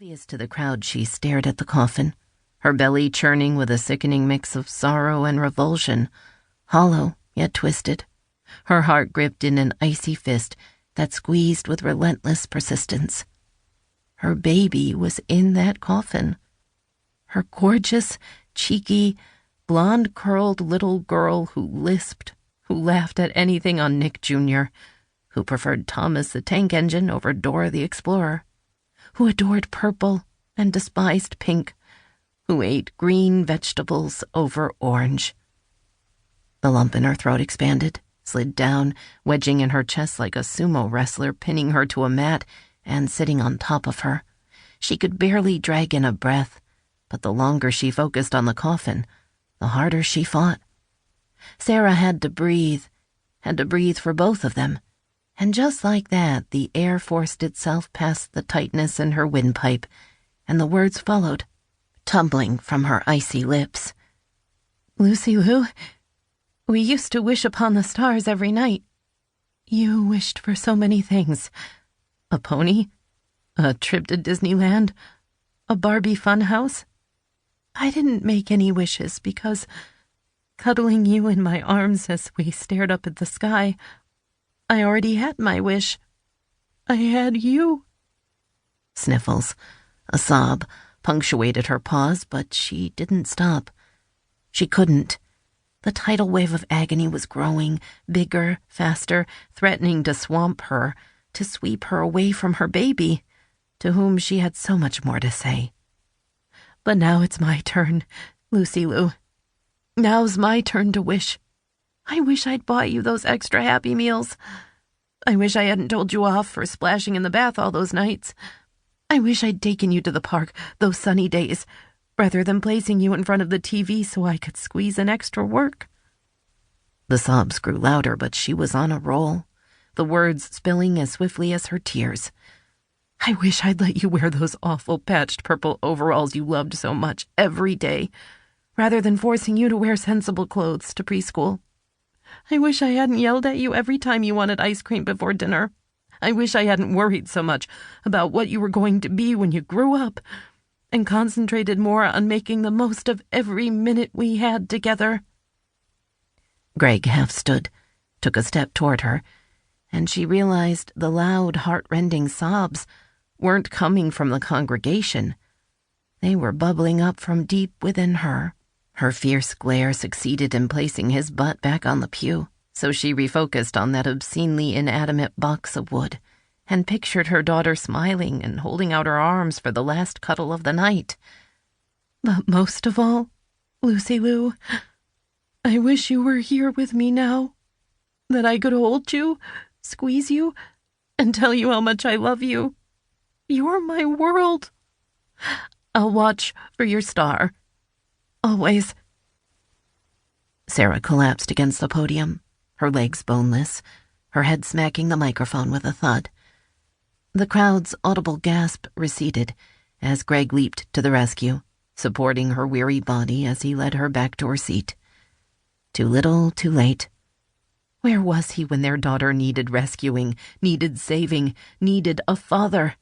Oblivious to the crowd, she stared at the coffin, her belly churning with a sickening mix of sorrow and revulsion, hollow yet twisted, her heart gripped in an icy fist that squeezed with relentless persistence. Her baby was in that coffin. Her gorgeous, cheeky, blonde-curled little girl who lisped, who laughed at anything on Nick Jr., who preferred Thomas the Tank Engine over Dora the Explorer, who adored purple and despised pink, who ate green vegetables over orange. The lump in her throat expanded, slid down, wedging in her chest like a sumo wrestler, pinning her to a mat and sitting on top of her. She could barely drag in a breath, but the longer she focused on the coffin, the harder she fought. Sara had to breathe for both of them. And just like that, the air forced itself past the tightness in her windpipe, and the words followed, tumbling from her icy lips. "Lucy Lou, we used to wish upon the stars every night. You wished for so many things. A pony, a trip to Disneyland, a Barbie funhouse. I didn't make any wishes because, cuddling you in my arms as we stared up at the sky, I already had my wish. I had you." Sniffles, a sob, punctuated her pause, but she didn't stop. She couldn't. The tidal wave of agony was growing, bigger, faster, threatening to swamp her, to sweep her away from her baby, to whom she had so much more to say. "But now it's my turn, Lucy Lou. Now's my turn to wish. I wish I'd bought you those extra Happy Meals. I wish I hadn't told you off for splashing in the bath all those nights. I wish I'd taken you to the park those sunny days, rather than placing you in front of the TV so I could squeeze in extra work." The sobs grew louder, but she was on a roll, the words spilling as swiftly as her tears. "I wish I'd let you wear those awful patched purple overalls you loved so much every day, rather than forcing you to wear sensible clothes to preschool. I wish I hadn't yelled at you every time you wanted ice cream before dinner. I wish I hadn't worried so much about what you were going to be when you grew up, and concentrated more on making the most of every minute we had together." Greg half stood, took a step toward her, and she realized the loud, heart-rending sobs weren't coming from the congregation. They were bubbling up from deep within her. Her fierce glare succeeded in placing his butt back on the pew, so she refocused on that obscenely inanimate box of wood and pictured her daughter smiling and holding out her arms for the last cuddle of the night. "But most of all, Lucy Lou, I wish you were here with me now, that I could hold you, squeeze you, and tell you how much I love you. You're my world. I'll watch for your star. Always." Sara collapsed against the podium, her legs boneless, her head smacking the microphone with a thud. The crowd's audible gasp receded as Greg leaped to the rescue, supporting her weary body as he led her back to her seat. Too little, too late. Where was he when their daughter needed rescuing, needed saving, needed a father?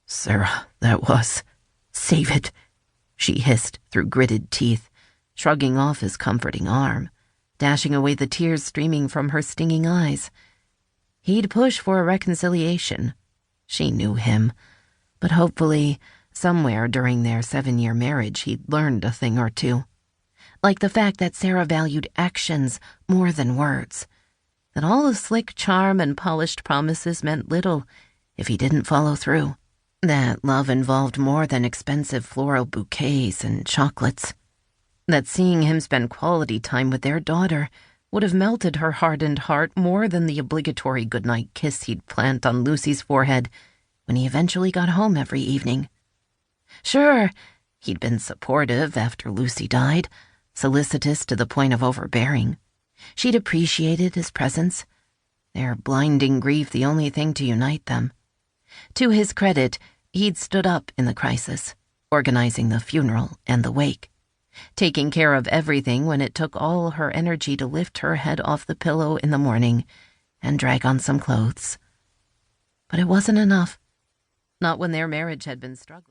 "Sara, that was... Save it," she hissed through gritted teeth, shrugging off his comforting arm, dashing away the tears streaming from her stinging eyes. He'd push for a reconciliation. She knew him, but hopefully, somewhere during their 7-year marriage, he'd learned a thing or two. Like the fact that Sara valued actions more than words, that all the slick charm and polished promises meant little if he didn't follow through. That love involved more than expensive floral bouquets and chocolates. That seeing him spend quality time with their daughter would have melted her hardened heart more than the obligatory goodnight kiss he'd plant on Lucy's forehead when he eventually got home every evening. Sure, he'd been supportive after Lucy died, solicitous to the point of overbearing. She'd appreciated his presence, their blinding grief the only thing to unite them. To his credit, he'd stood up in the crisis, organizing the funeral and the wake, taking care of everything when it took all her energy to lift her head off the pillow in the morning and drag on some clothes. But it wasn't enough. Not when their marriage had been struggling.